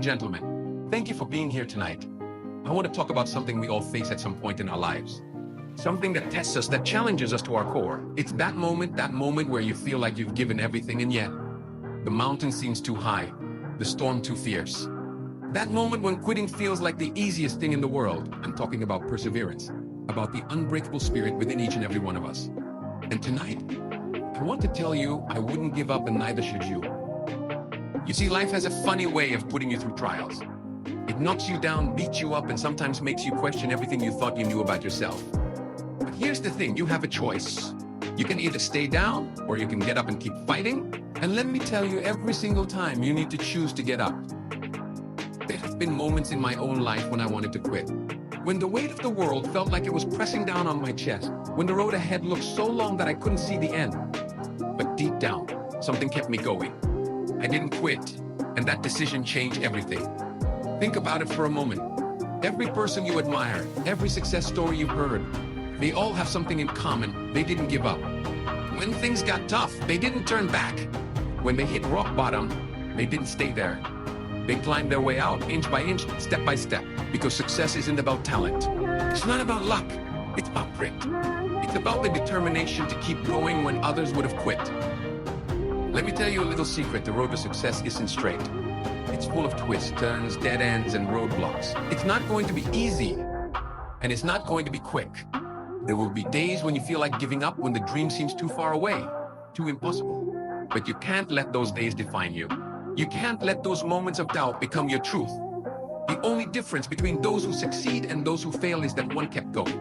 gentlemen, thank you for being here tonight. I want to talk about something we all face at some point in our lives. Something that tests us, that challenges us to our core. It's that moment where you feel like you've given everything and yet the mountain seems too high, the storm too fierce. That moment when quitting feels like the easiest thing in the world. I'm talking about perseverance, about the unbreakable spirit within each and every one of us. And tonight, I want to tell you, I wouldn't give up and neither should you. You see, life has a funny way of putting you through trials. It knocks you down, beats you up, and sometimes makes you question everything you thought you knew about yourself. But here's the thing, you have a choice. You can either stay down or you can get up and keep fighting. And let me tell you, every single time you need to choose to get up. There have been moments in my own life when I wanted to quit. When the weight of the world felt like it was pressing down on my chest. When the road ahead looked so long that I couldn't see the end. But deep down, something kept me going. I didn't quit, and that decision changed everything. Think about it for a moment. Every person you admire, every success story you've heard, they all have something in common. They didn't give up. When things got tough, they didn't turn back. When they hit rock bottom, they didn't stay there. They climbed their way out, inch by inch, step by step, because success isn't about talent. It's not about luck. It's about grit. It's about the determination to keep going when others would have quit. Let me tell you a little secret, the road to success isn't straight. It's full of twists, turns, dead ends, and roadblocks. It's not going to be easy, and it's not going to be quick. There will be days when you feel like giving up, when the dream seems too far away, too impossible. But you can't let those days define you. You can't let those moments of doubt become your truth. The only difference between those who succeed and those who fail is that one kept going.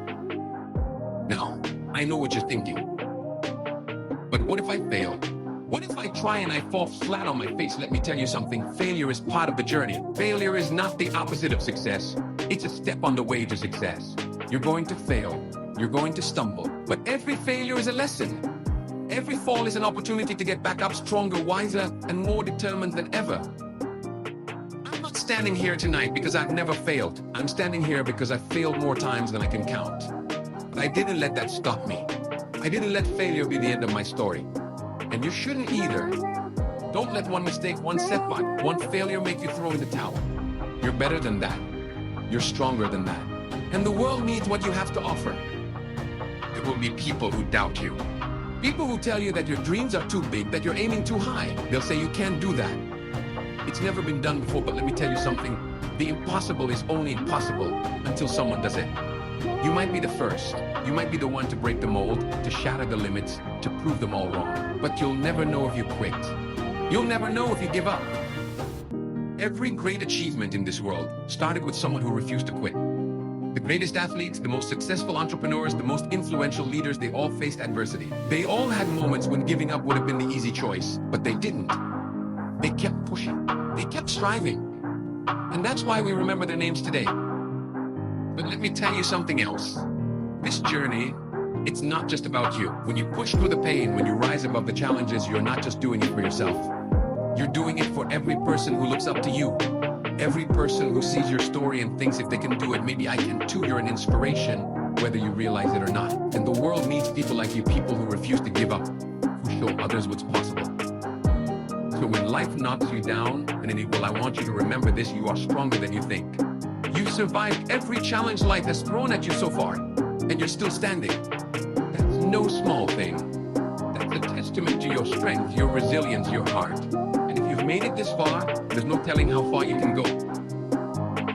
Now, I know what you're thinking. But what if I fail? What if I try and I fall flat on my face? Let me tell you something. Failure is part of the journey. Failure is not the opposite of success. It's a step on the way to success. You're going to fail. You're going to stumble. But every failure is a lesson. Every fall is an opportunity to get back up stronger, wiser, and more determined than ever. I'm not standing here tonight because I've never failed. I'm standing here because I've failed more times than I can count. But I didn't let that stop me. I didn't let failure be the end of my story. And you shouldn't either. Don't let one mistake, one setback, one failure make you throw in the towel. You're better than that. You're stronger than that. And the world needs what you have to offer. There will be people who doubt you. People who tell you that your dreams are too big, that you're aiming too high. They'll say you can't do that. It's never been done before, but let me tell you something. The impossible is only impossible until someone does it. You might be the first. You might be the one to break the mold, to shatter the limits, to prove them all wrong. But you'll never know if you quit. You'll never know if you give up. Every great achievement in this world started with someone who refused to quit. The greatest athletes, the most successful entrepreneurs, the most influential leaders, they all faced adversity. They all had moments when giving up would have been the easy choice, but they didn't. They kept pushing. They kept striving. And that's why we remember their names today. But let me tell you something else. This journey, it's not just about you. When you push through the pain, when you rise above the challenges, you're not just doing it for yourself. You're doing it for every person who looks up to you. Every person who sees your story and thinks if they can do it, maybe I can too. You're an inspiration, whether you realize it or not. And the world needs people like you, people who refuse to give up, who show others what's possible. So when life knocks you down, I want you to remember this, you are stronger than you think. You've survived every challenge life has thrown at you so far, and you're still standing. That's no small thing. That's a testament to your strength, your resilience, your heart. And if you've made it this far, there's no telling how far you can go.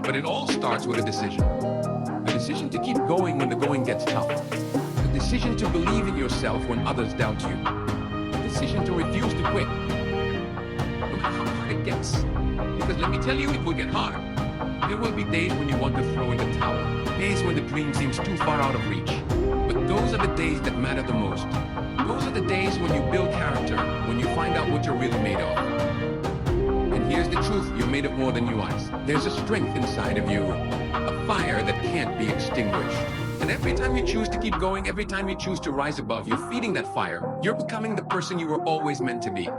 But it all starts with a decision. A decision to keep going when the going gets tough. A decision to believe in yourself when others doubt you. A decision to refuse to quit. No matter how hard it gets. Because let me tell you, it will get hard. There will be days when you want to throw in the towel. Days when the dream seems too far out of reach. But those are the days that matter the most. Those are the days when you build character, when you find out what you're really made of. And here's the truth, you're made of more than you eyes. There's a strength inside of you, a fire that can't be extinguished. And every time you choose to keep going, every time you choose to rise above, you're feeding that fire. You're becoming the person you were always meant to be.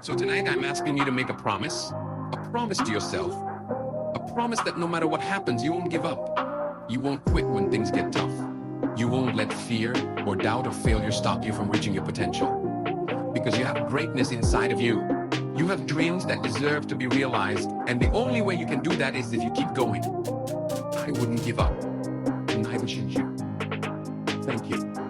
So tonight I'm asking you to make a promise to yourself. A promise that no matter what happens, you won't give up. You won't quit when things get tough. You won't let fear or doubt or failure stop you from reaching your potential. Because you have greatness inside of you. You have dreams that deserve to be realized, and the only way you can do that is if you keep going. I wouldn't give up, and neither should you. Thank you.